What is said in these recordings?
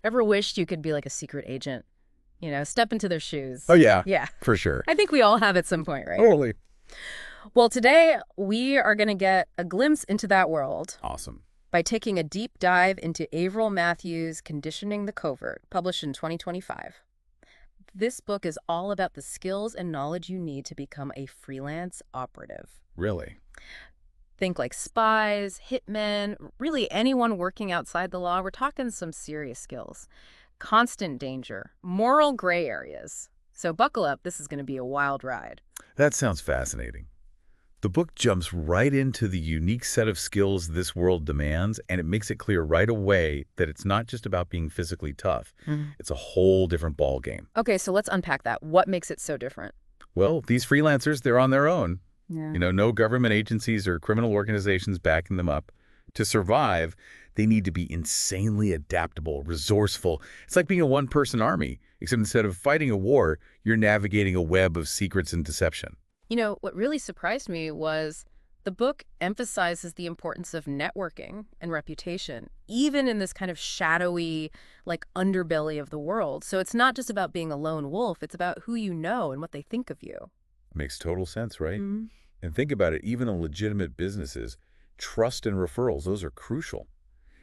Ever wished you could be like a secret agent? Step into their shoes. Oh, yeah, Yeah. for sure. I think we all have at some point, right? Totally. Well, today we are going to get a glimpse into that world Awesome. by taking a deep dive into Avril Matthews' Conditioning the Covert, published in 2025. This book is all about the skills and knowledge you need to become a freelance operative. Really? Think like spies, hitmen, really anyone working outside the law. We're talking some serious skills. Constant danger, moral gray areas. So buckle up, this is going to be a wild ride. That sounds fascinating. The book jumps right into the unique set of skills this world demands, and it makes it clear right away that it's not just about being physically tough. It's a whole different ballgame. Okay, so let's unpack that. What makes it so different? Well, these freelancers, they're on their own. Yeah. No government agencies or criminal organizations backing them up. To survive, they need to be insanely adaptable, resourceful. It's like being a one-person army, except instead of fighting a war, you're navigating a web of secrets and deception. What really surprised me was the book emphasizes the importance of networking and reputation, even in this kind of shadowy, like, underbelly of the world. So it's not just about being a lone wolf, it's about who you know and what they think of you. Makes total sense, right? Mm-hmm. And think about it, even in legitimate businesses, trust and referrals, those are crucial.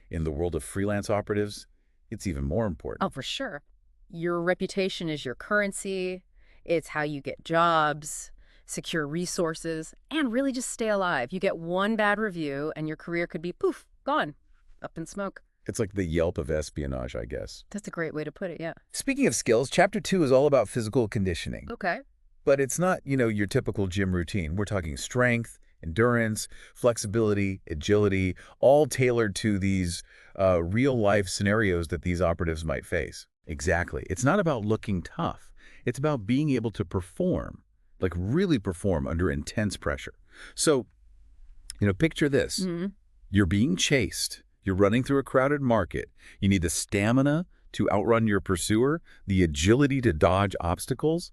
In the world of freelance operatives, it's even more important. Oh, for sure. Your reputation is your currency. It's how you get jobs, secure resources, and really just stay alive. You get one bad review and your career could be, poof, gone, up in smoke. It's like the Yelp of espionage, I guess. That's a great way to put it, yeah. Speaking of skills, Chapter 2 is all about physical conditioning. Okay. But it's not, your typical gym routine. We're talking strength, endurance, flexibility, agility, all tailored to these real-life scenarios that these operatives might face. Exactly. It's not about looking tough. It's about being able to perform, like really perform under intense pressure. So, picture this. You're being chased. You're running through a crowded market. You need the stamina to outrun your pursuer, the agility to dodge obstacles,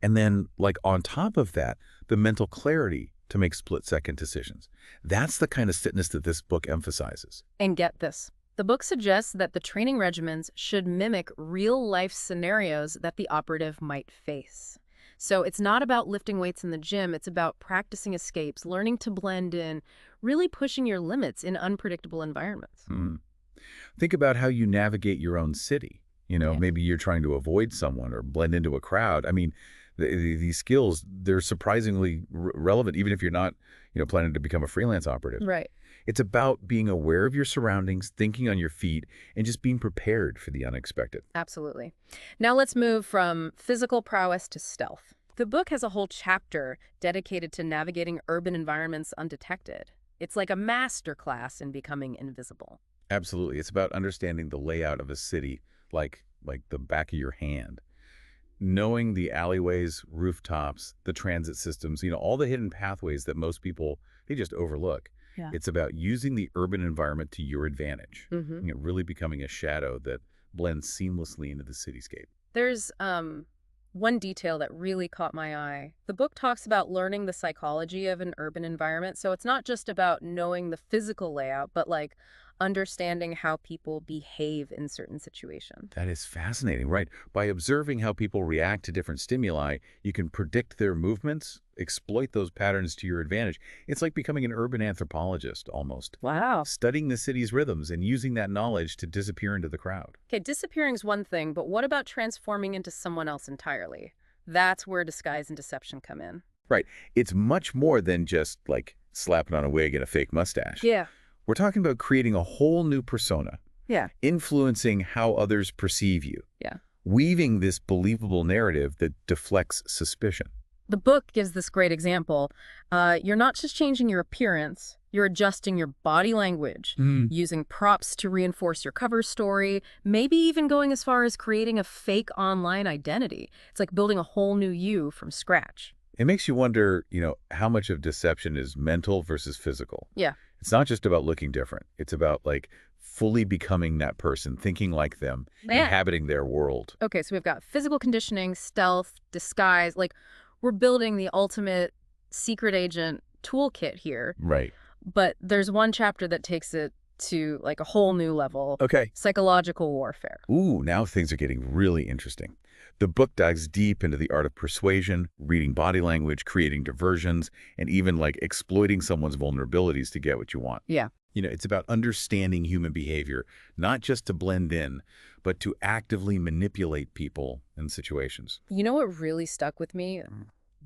and then, like, on top of that, the mental clarity to make split-second decisions. That's the kind of fitness that this book emphasizes. And get this. The book suggests that the training regimens should mimic real-life scenarios that the operative might face. So it's not about lifting weights in the gym. It's about practicing escapes, learning to blend in, really pushing your limits in unpredictable environments. Think about how you navigate your own city. Yeah. Maybe you're trying to avoid someone or blend into a crowd. I mean, these skills, they're surprisingly relevant, even if you're not, planning to become a freelance operative. Right. It's about being aware of your surroundings, thinking on your feet, and just being prepared for the unexpected. Absolutely. Now let's move from physical prowess to stealth. The book has a whole chapter dedicated to navigating urban environments undetected. It's like a master class in becoming invisible. Absolutely. It's about understanding the layout of a city like the back of your hand. Knowing the alleyways, rooftops, the transit systems, all the hidden pathways that most people, they just overlook. Yeah. It's about using the urban environment to your advantage, Mm-hmm. really becoming a shadow that blends seamlessly into the cityscape. There's one detail that really caught my eye. The book talks about learning the psychology of an urban environment. So it's not just about knowing the physical layout, but like understanding how people behave in certain situations. That is fascinating, right? By observing how people react to different stimuli, you can predict their movements, exploit those patterns to your advantage. It's like becoming an urban anthropologist, almost. Wow. Studying the city's rhythms and using that knowledge to disappear into the crowd. Okay, disappearing's one thing, but what about transforming into someone else entirely? That's where disguise and deception come in. Right. It's much more than just, like, slapping on a wig and a fake mustache. Yeah. We're talking about creating a whole new persona. Yeah. Influencing how others perceive you. Yeah. Weaving this believable narrative that deflects suspicion. The book gives this great example. You're not just changing your appearance, you're adjusting your body language, using props to reinforce your cover story, maybe even going as far as creating a fake online identity. It's like building a whole new you from scratch. It makes you wonder, how much of deception is mental versus physical. Yeah. It's not just about looking different. It's about, like, fully becoming that person, thinking like them, inhabiting their world. Okay, so we've got physical conditioning, stealth, disguise. Like, we're building the ultimate secret agent toolkit here. Right. But there's one chapter that takes it to like a whole new level. Okay. Psychological warfare. Ooh, now things are getting really interesting. The book dives deep into the art of persuasion, reading body language, creating diversions, and even like exploiting someone's vulnerabilities to get what you want. Yeah. It's about understanding human behavior, not just to blend in, but to actively manipulate people and situations. You know what really stuck with me?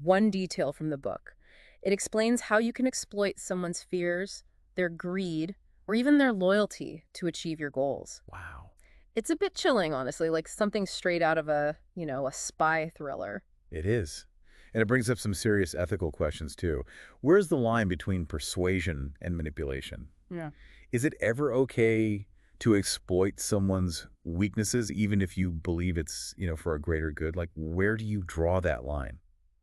One detail from the book. It explains how you can exploit someone's fears, their greed, or even their loyalty to achieve your goals. Wow. It's a bit chilling, honestly, like something straight out of a spy thriller. It is. And it brings up some serious ethical questions, too. Where's the line between persuasion and manipulation? Yeah. Is it ever okay to exploit someone's weaknesses, even if you believe it's, for a greater good? Like, where do you draw that line?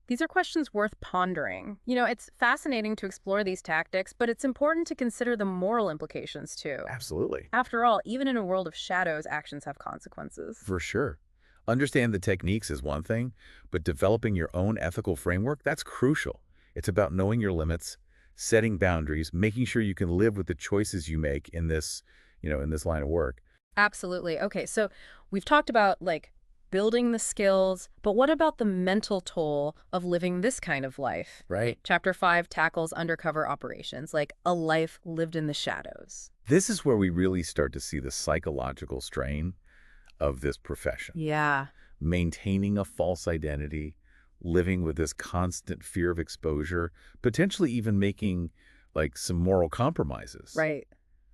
These are questions worth pondering. It's fascinating to explore these tactics, but it's important to consider the moral implications, too. Absolutely. After all, even in a world of shadows, actions have consequences. For sure. Understand the techniques is one thing, but developing your own ethical framework, that's crucial. It's about knowing your limits, setting boundaries, making sure you can live with the choices you make in this, in this line of work. Absolutely. Okay, so we've talked about, like, building the skills, but what about the mental toll of living this kind of life? Right. Chapter 5 tackles undercover operations, like a life lived in the shadows. This is where we really start to see the psychological strain of this profession. Yeah. Maintaining a false identity, living with this constant fear of exposure, potentially even making like some moral compromises. Right.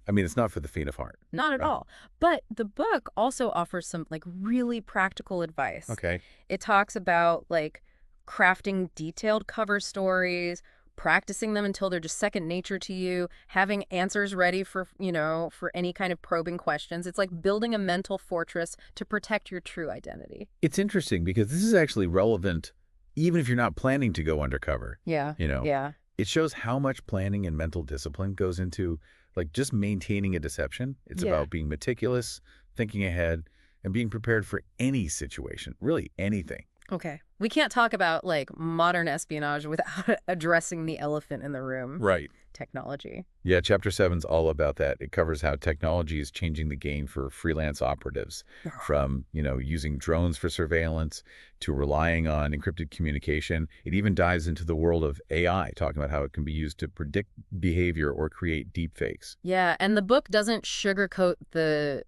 I mean, it's not for the faint of heart. Not at all. But the book also offers some like really practical advice. Okay. It talks about like crafting detailed cover stories, practicing them until they're just second nature to you, having answers ready for, for any kind of probing questions. It's like building a mental fortress to protect your true identity. It's interesting because this is actually relevant even if you're not planning to go undercover. Yeah. Yeah. It shows how much planning and mental discipline goes into like just maintaining a deception. It's about being meticulous, thinking ahead, and being prepared for any situation, really anything. Okay. We can't talk about like modern espionage without addressing the elephant in the room. Right. Technology. Yeah, Chapter 7's all about that. It covers how technology is changing the game for freelance operatives, from, using drones for surveillance to relying on encrypted communication. It even dives into the world of AI, talking about how it can be used to predict behavior or create deepfakes. Yeah, and the book doesn't sugarcoat the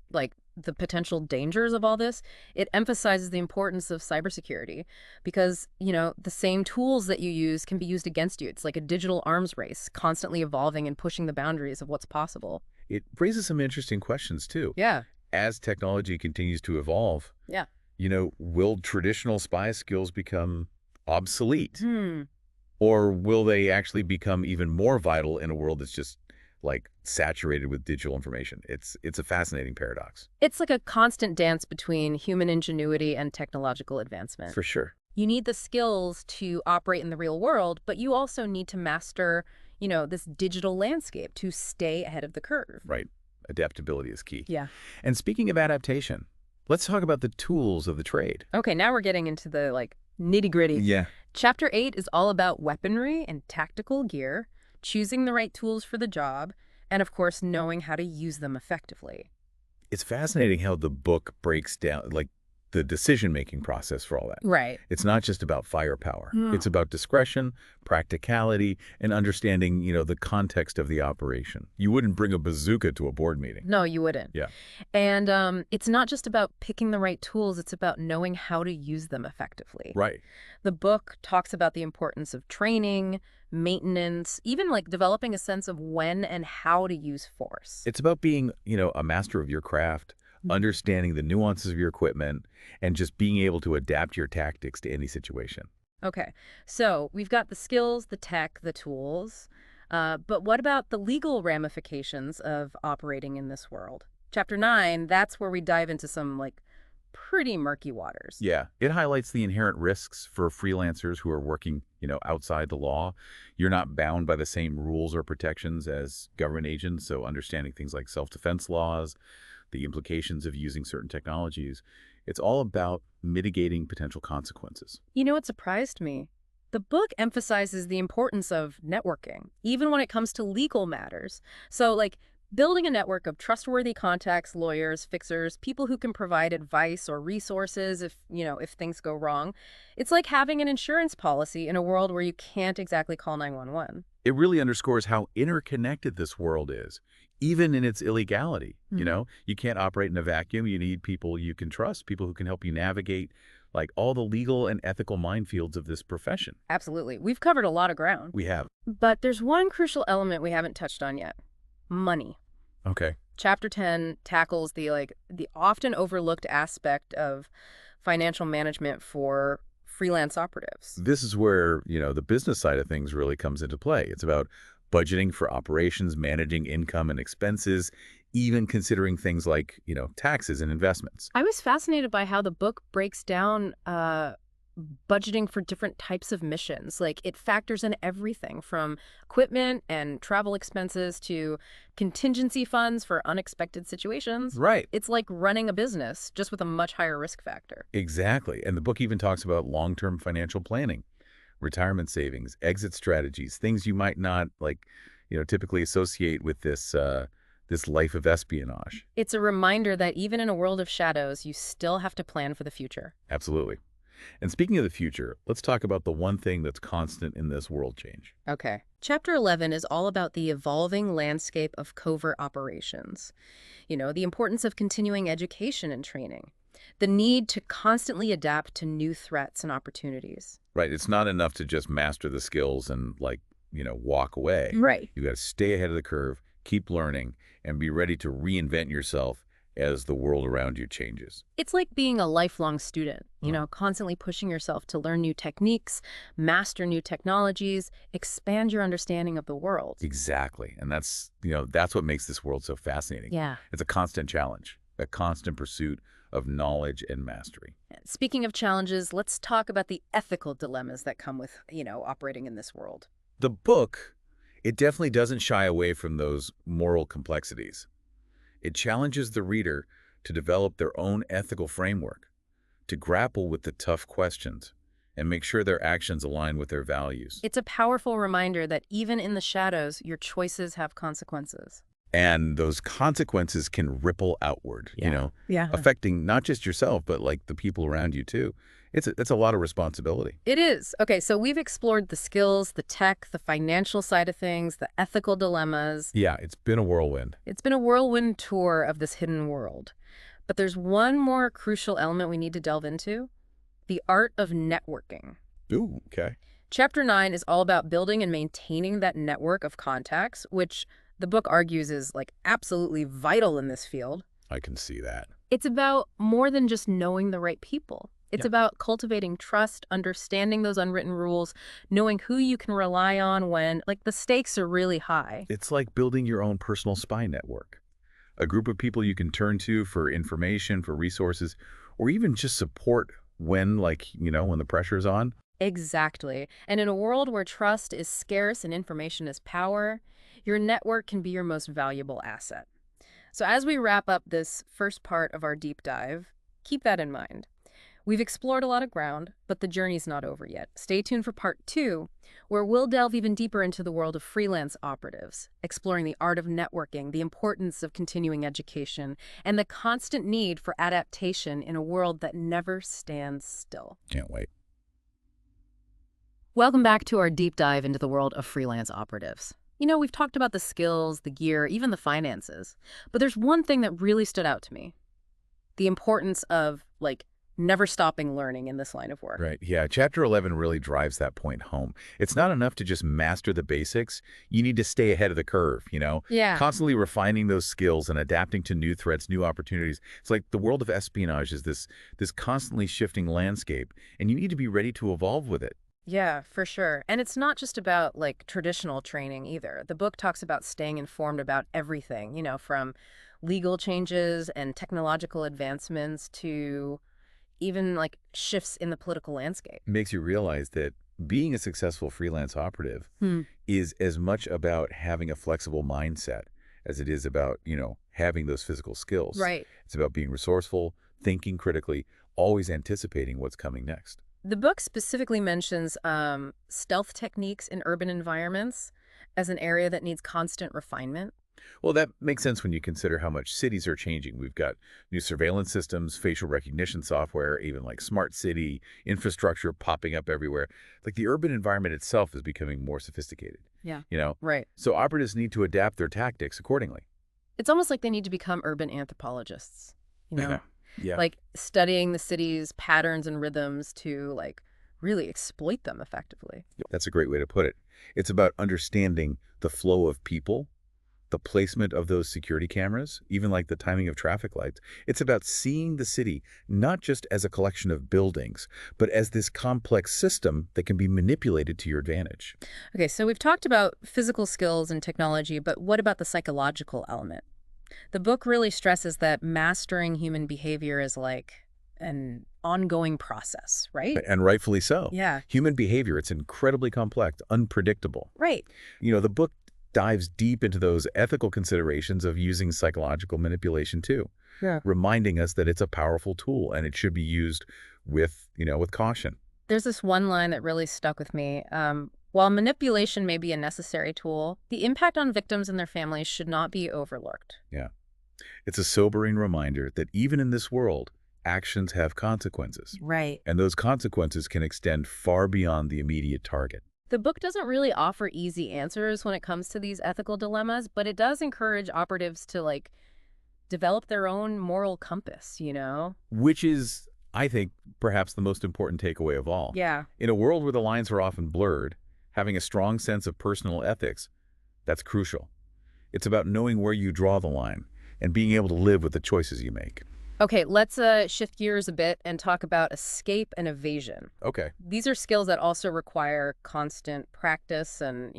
potential dangers of all this. It emphasizes the importance of cybersecurity because, the same tools that you use can be used against you. It's like a digital arms race, constantly evolving and pushing the boundaries of what's possible. It raises some interesting questions, too. Yeah. As technology continues to evolve, yeah, will traditional spy skills become obsolete? Or will they actually become even more vital in a world that's just like saturated with digital information? It's a fascinating paradox. It's like a constant dance between human ingenuity and technological advancement. For sure. You need the skills to operate in the real world, but you also need to master, this digital landscape to stay ahead of the curve. Right. Adaptability is key. Yeah. And speaking of adaptation, let's talk about the tools of the trade. Okay, now we're getting into the nitty-gritty. Yeah. Chapter 8 is all about weaponry and tactical gear, choosing the right tools for the job, and of course, knowing how to use them effectively. It's fascinating how the book breaks down, the decision-making process for all that. Right. It's not just about firepower. It's about discretion, practicality, and understanding, the context of the operation. You wouldn't bring a bazooka to a board meeting. No, you wouldn't. Yeah. And it's not just about picking the right tools. It's about knowing how to use them effectively. Right. The book talks about the importance of training, maintenance, even developing a sense of when and how to use force. It's about being, a master of your craft, understanding the nuances of your equipment, and just being able to adapt your tactics to any situation. Okay, so we've got the skills, the tech, the tools, but what about the legal ramifications of operating in this world? Chapter 9, that's where we dive into some, pretty murky waters. Yeah, it highlights the inherent risks for freelancers who are working, outside the law. You're not bound by the same rules or protections as government agents, so understanding things like self-defense laws, the implications of using certain technologies. It's all about mitigating potential consequences. You know what surprised me? The book emphasizes the importance of networking, even when it comes to legal matters. So, Building a network of trustworthy contacts, lawyers, fixers, people who can provide advice or resources if things go wrong. It's like having an insurance policy in a world where you can't exactly call 911. It really underscores how interconnected this world is, even in its illegality. You can't operate in a vacuum. You need people you can trust, people who can help you navigate like all the legal and ethical minefields of this profession. Absolutely. We've covered a lot of ground. We have. But there's one crucial element we haven't touched on yet. Money. Okay. Chapter 10 tackles the often overlooked aspect of financial management for freelance operatives. This is where, the business side of things really comes into play. It's about budgeting for operations, managing income and expenses, even considering things like, taxes and investments. I was fascinated by how the book breaks down budgeting for different types of missions. Like, it factors in everything from equipment and travel expenses to contingency funds for unexpected situations. Right. It's like running a business, just with a much higher risk factor. Exactly. And the book even talks about long-term financial planning, retirement savings, exit strategies, things you might not typically associate with this life of espionage. It's a reminder that even in a world of shadows, you still have to plan for the future. Absolutely. And speaking of the future, let's talk about the one thing that's constant in this world change. Okay. Chapter 11 is all about the evolving landscape of covert operations. The importance of continuing education and training. The need to constantly adapt to new threats and opportunities. Right. It's not enough to just master the skills and walk away. Right. You got to stay ahead of the curve, keep learning, and be ready to reinvent yourself as the world around you changes. It's like being a lifelong student, constantly pushing yourself to learn new techniques, master new technologies, expand your understanding of the world. Exactly. And that's what makes this world so fascinating. Yeah. It's a constant challenge, a constant pursuit of knowledge and mastery. Speaking of challenges, let's talk about the ethical dilemmas that come with, operating in this world. The book, it definitely doesn't shy away from those moral complexities. It challenges the reader to develop their own ethical framework, to grapple with the tough questions, and make sure their actions align with their values. It's a powerful reminder that even in the shadows, your choices have consequences. And those consequences can ripple outward, affecting not just yourself, but the people around you too. It's a lot of responsibility. It is. Okay, so we've explored the skills, the tech, the financial side of things, the ethical dilemmas. Yeah, it's been a whirlwind. It's been a whirlwind tour of this hidden world. But there's one more crucial element we need to delve into: the art of networking. Ooh, okay. Chapter 9 is all about building and maintaining that network of contacts, which the book argues is absolutely vital in this field. I can see that. It's about more than just knowing the right people. It's about cultivating trust, understanding those unwritten rules, knowing who you can rely on when, the stakes are really high. It's like building your own personal spy network. A group of people you can turn to for information, for resources, or even just support when, when the pressure's on. Exactly. And in a world where trust is scarce and information is power, your network can be your most valuable asset. So as we wrap up this first part of our deep dive, keep that in mind. We've explored a lot of ground, but the journey's not over yet. Stay tuned for part 2, where we'll delve even deeper into the world of freelance operatives, exploring the art of networking, the importance of continuing education, and the constant need for adaptation in a world that never stands still. Can't wait. Welcome back to our deep dive into the world of freelance operatives. We've talked about the skills, the gear, even the finances, but there's one thing that really stood out to me: the importance of, never stopping learning in this line of work. Right. Yeah. Chapter 11 really drives that point home. It's not enough to just master the basics. You need to stay ahead of the curve, Yeah. Constantly refining those skills and adapting to new threats, new opportunities. It's like the world of espionage is this constantly shifting landscape, and you need to be ready to evolve with it. Yeah, for sure. And it's not just about traditional training either. The book talks about staying informed about everything, from legal changes and technological advancements to even shifts in the political landscape. It makes you realize that being a successful freelance operative is as much about having a flexible mindset as it is about, having those physical skills. Right. It's about being resourceful, thinking critically, always anticipating what's coming next. The book specifically mentions stealth techniques in urban environments as an area that needs constant refinement. Well, that makes sense when you consider how much cities are changing. We've got new surveillance systems, facial recognition software, even like smart city infrastructure popping up everywhere. Like the urban environment itself is becoming more sophisticated, Yeah. you know? Right. So operatives need to adapt their tactics accordingly. It's almost like they need to become urban anthropologists, you know? Yeah. Like studying the city's patterns and rhythms to like really exploit them effectively. That's a great way to put it. It's about understanding the flow of people, the placement of those security cameras, even like the timing of traffic lights. It's about seeing the city not just as a collection of buildings, but as this complex system that can be manipulated to your advantage. Okay, so we've talked about physical skills and technology, but what about the psychological element? The book really stresses that mastering human behavior is like an ongoing process, right? And rightfully so. Yeah. Human behavior, it's incredibly complex, unpredictable. Right. You know, the book dives deep into those ethical considerations of using psychological manipulation too, Yeah. reminding us that it's a powerful tool and it should be used with, with caution. There's this one line that really stuck with me. While manipulation may be a necessary tool, the impact on victims and their families should not be overlooked. Yeah. It's a sobering reminder that even in this world, actions have consequences. Right. And those consequences can extend far beyond the immediate target. The book doesn't really offer easy answers when it comes to these ethical dilemmas, but it does encourage operatives to like develop their own moral compass, you know? Which is, I think, perhaps the most important takeaway of all. Yeah. In a world where the lines are often blurred, having a strong sense of personal ethics, that's crucial. It's about knowing where you draw the line and being able to live with the choices you make. Okay, let's shift gears a bit and talk about escape and evasion. Okay. These are skills that also require constant practice and,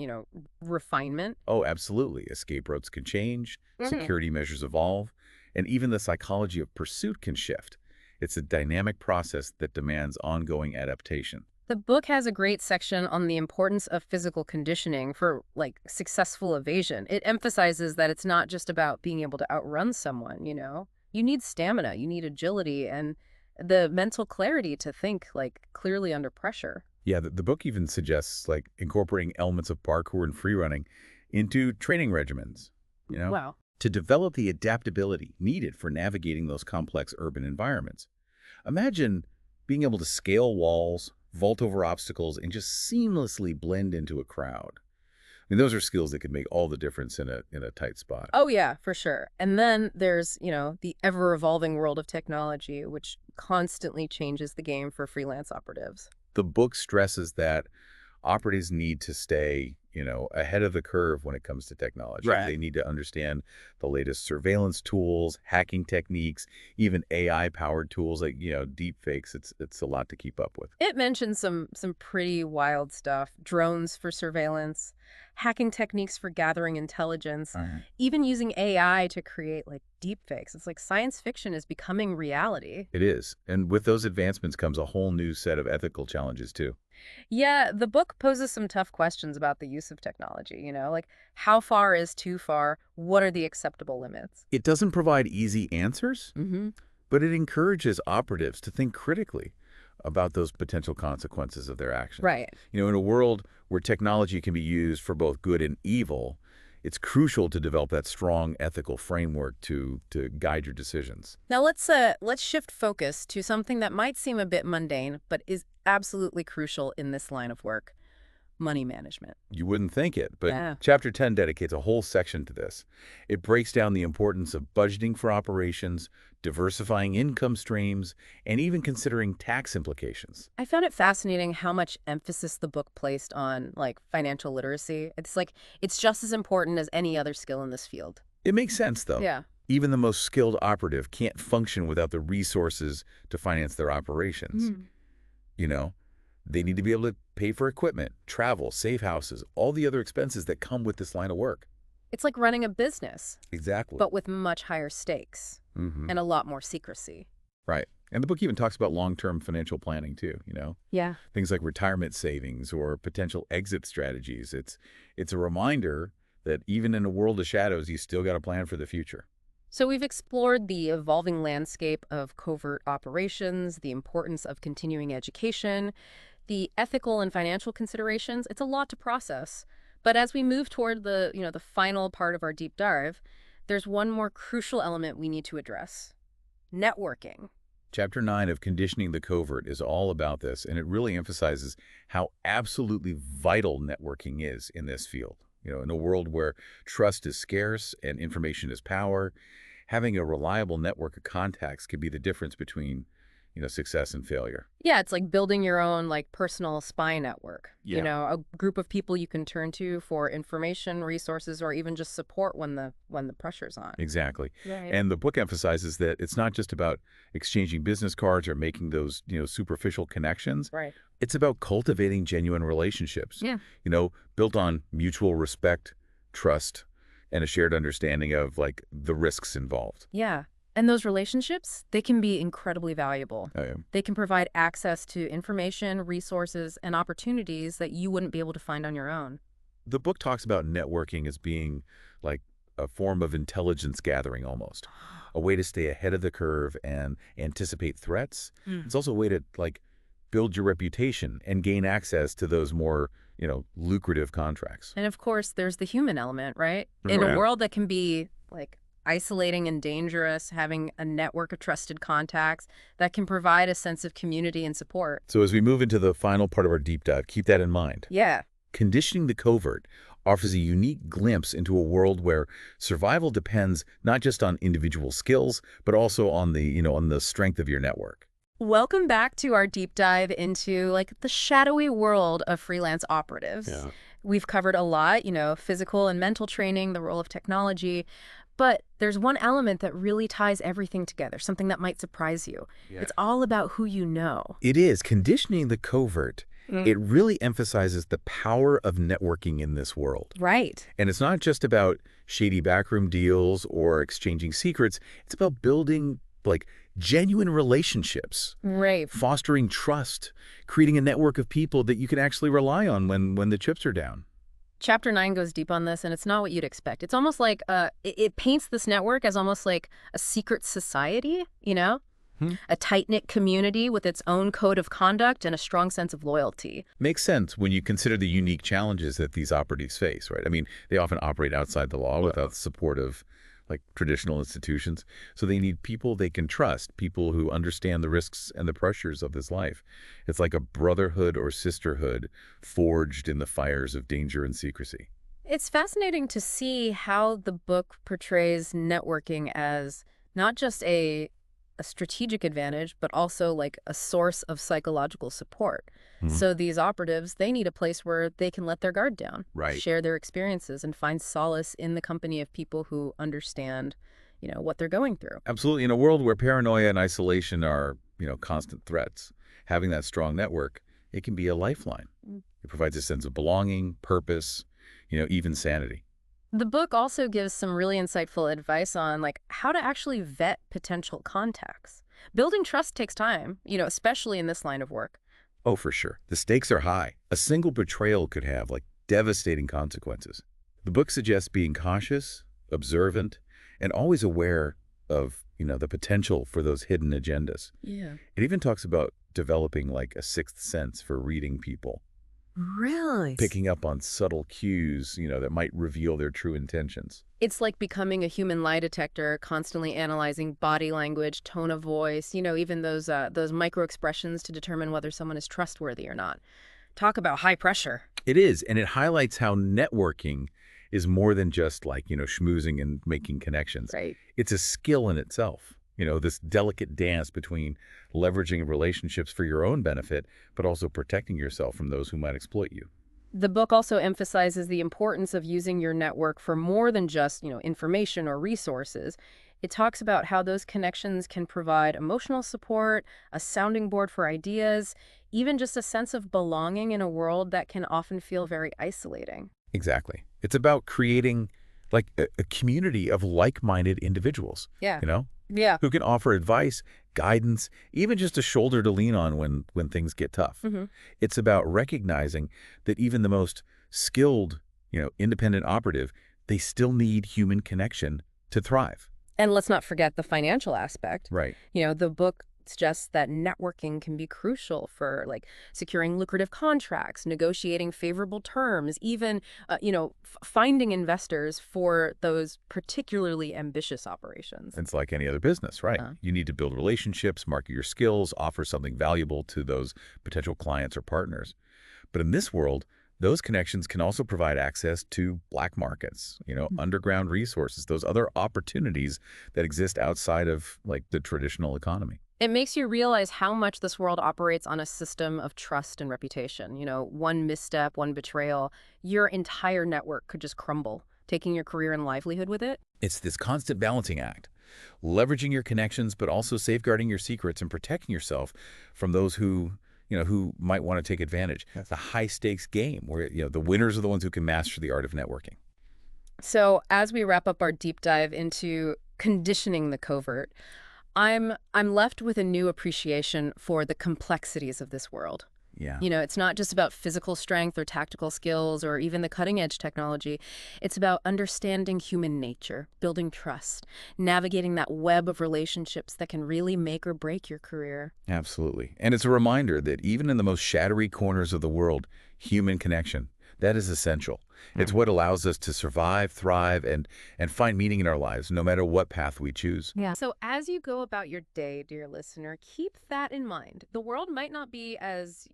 refinement. Oh, absolutely. Escape routes can change, Mhm. security measures evolve, and even the psychology of pursuit can shift. It's a dynamic process that demands ongoing adaptation. The book has a great section on the importance of physical conditioning for, like, successful evasion. It emphasizes that it's not just about being able to outrun someone, you know? You need stamina, you need agility, and the mental clarity to think, like, clearly under pressure. Yeah, the book even suggests like incorporating elements of parkour and freerunning into training regimens, Wow. to develop the adaptability needed for navigating those complex urban environments. Imagine being able to scale walls, vault over obstacles, and just seamlessly blend into a crowd. I mean, those are skills that could make all the difference in a tight spot. Oh, yeah, for sure. And then there's, the ever-evolving world of technology, which constantly changes the game for freelance operatives. The book stresses that operatives need to stay, ahead of the curve when it comes to technology. Right. They need to understand the latest surveillance tools, hacking techniques, even AI-powered tools like, deep fakes. It's a lot to keep up with. It mentions some pretty wild stuff. Drones for surveillance, hacking techniques for gathering intelligence, even using AI to create like deep fakes. It's like science fiction is becoming reality. It is. And with those advancements comes a whole new set of ethical challenges, too. Yeah, the book poses some tough questions about the use of technology, like how far is too far? What are the acceptable limits? It doesn't provide easy answers, Mm-hmm. but it encourages operatives to think critically about those potential consequences of their actions. Right. In a world where technology can be used for both good and evil, it's crucial to develop that strong ethical framework to guide your decisions. Now let's shift focus to something that might seem a bit mundane, but is absolutely crucial in this line of work: money management. You wouldn't think it, but Yeah. Chapter 10 dedicates a whole section to this. It breaks down the importance of budgeting for operations, diversifying income streams, and even considering tax implications. I found it fascinating how much emphasis the book placed on like financial literacy. It's just as important as any other skill in this field. It makes sense, though. Yeah. Even the most skilled operative can't function without the resources to finance their operations. They need to be able to pay for equipment, travel, safe houses, all the other expenses that come with this line of work. It's like running a business, Exactly. but with much higher stakes and a lot more secrecy. Right. And the book even talks about long-term financial planning too, Yeah. things like retirement savings or potential exit strategies. It's a reminder that even in a world of shadows, you still got to plan for the future. So we've explored the evolving landscape of covert operations, the importance of continuing education, the ethical and financial considerations. It's a lot to process. But as we move toward the final part of our deep dive, there's one more crucial element we need to address: networking. Chapter 9 of Conditioning the Covert is all about this, and it really emphasizes how absolutely vital networking is in this field. In a world where trust is scarce and information is power, having a reliable network of contacts can be the difference between, success and failure. Yeah, it's like building your own personal spy network. Yeah. A group of people you can turn to for information, resources, or even just support when the pressure's on. Exactly. Right. And the book emphasizes that it's not just about exchanging business cards or making those, superficial connections. Right. It's about cultivating genuine relationships. Yeah. Built on mutual respect, trust, and a shared understanding of the risks involved. Yeah. And those relationships, they can be incredibly valuable. Oh, yeah. They can provide access to information, resources, and opportunities that you wouldn't be able to find on your own. The book talks about networking as being like a form of intelligence gathering almost, a way to stay ahead of the curve and anticipate threats. It's also a way to build your reputation and gain access to those more, lucrative contracts. And of course, there's the human element, right? In Right. a world that can be isolating and dangerous, having a network of trusted contacts that can provide a sense of community and support. So as we move into the final part of our deep dive, keep that in mind. Yeah. Conditioning the Covert offers a unique glimpse into a world where survival depends not just on individual skills, but also on the strength of your network. Welcome back to our deep dive into the shadowy world of freelance operatives. Yeah. We've covered a lot, physical and mental training, the role of technology, but there's one element that really ties everything together, something that might surprise you. Yeah. It's all about who you know. It is. Conditioning the Covert, it really emphasizes the power of networking in this world. Right. And it's not just about shady backroom deals or exchanging secrets. It's about building genuine relationships, Right. fostering trust, creating a network of people that you can actually rely on when the chips are down. Chapter 9 goes deep on this, and it's not what you'd expect. It's almost like it paints this network as almost like a secret society, a tight-knit community with its own code of conduct and a strong sense of loyalty. Makes sense when you consider the unique challenges that these operatives face, right? I mean, they often operate outside the law without the support of traditional institutions. So they need people they can trust, people who understand the risks and the pressures of this life. It's like a brotherhood or sisterhood forged in the fires of danger and secrecy. It's fascinating to see how the book portrays networking as not just a strategic advantage, but also a source of psychological support. So these operatives, they need a place where they can let their guard down, Right. share their experiences, and find solace in the company of people who understand, what they're going through. Absolutely. In a world where paranoia and isolation are, constant threats, having that strong network, it can be a lifeline. It provides a sense of belonging, purpose, even sanity. The book also gives some really insightful advice on how to actually vet potential contacts. Building trust takes time, especially in this line of work. Oh, for sure. The stakes are high. A single betrayal could have devastating consequences. The book suggests being cautious, observant, and always aware of, the potential for those hidden agendas. Yeah. It even talks about developing a sixth sense for reading people, Really? picking up on subtle cues, that might reveal their true intentions. It's like becoming a human lie detector, constantly analyzing body language, tone of voice, even those micro expressions to determine whether someone is trustworthy or not. Talk about high pressure. It is, and it highlights how networking is more than just schmoozing and making connections. Right. It's a skill in itself. This delicate dance between leveraging relationships for your own benefit, but also protecting yourself from those who might exploit you. The book also emphasizes the importance of using your network for more than just, information or resources. It talks about how those connections can provide emotional support, a sounding board for ideas, even just a sense of belonging in a world that can often feel very isolating. Exactly. It's about creating a community of like-minded individuals, Yeah. Yeah. who can offer advice, guidance, even just a shoulder to lean on when things get tough. It's about recognizing that even the most skilled, independent operative, they still need human connection to thrive. And let's not forget the financial aspect. Right. The book suggests that networking can be crucial for like securing lucrative contracts, negotiating favorable terms, even finding investors for those particularly ambitious operations. It's like any other business, right? Uh, You need to build relationships, market your skills, offer something valuable to those potential clients or partners. But in this world, those connections can also provide access to black markets, underground resources, those other opportunities that exist outside of like the traditional economy. It makes you realize how much this world operates on a system of trust and reputation. One misstep, one betrayal, your entire network could just crumble, taking your career and livelihood with it. It's this constant balancing act, leveraging your connections, but also safeguarding your secrets and protecting yourself from those who might want to take advantage. It's a high-stakes game where, the winners are the ones who can master the art of networking. So as we wrap up our deep dive into conditioning the covert, I'm left with a new appreciation for the complexities of this world. Yeah. It's not just about physical strength or tactical skills or even the cutting-edge technology. It's about understanding human nature, building trust, navigating that web of relationships that can really make or break your career. Absolutely. And it's a reminder that even in the most shadowy corners of the world, human connection, that is essential. It's what allows us to survive, thrive, and find meaning in our lives, no matter what path we choose. Yeah. So as you go about your day, dear listener, keep that in mind. The world might not be as,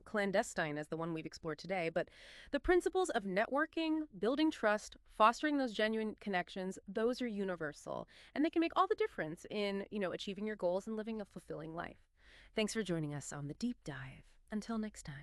clandestine as the one we've explored today, but the principles of networking, building trust, fostering those genuine connections, those are universal. And they can make all the difference in, achieving your goals and living a fulfilling life. Thanks for joining us on the Deep Dive. Until next time.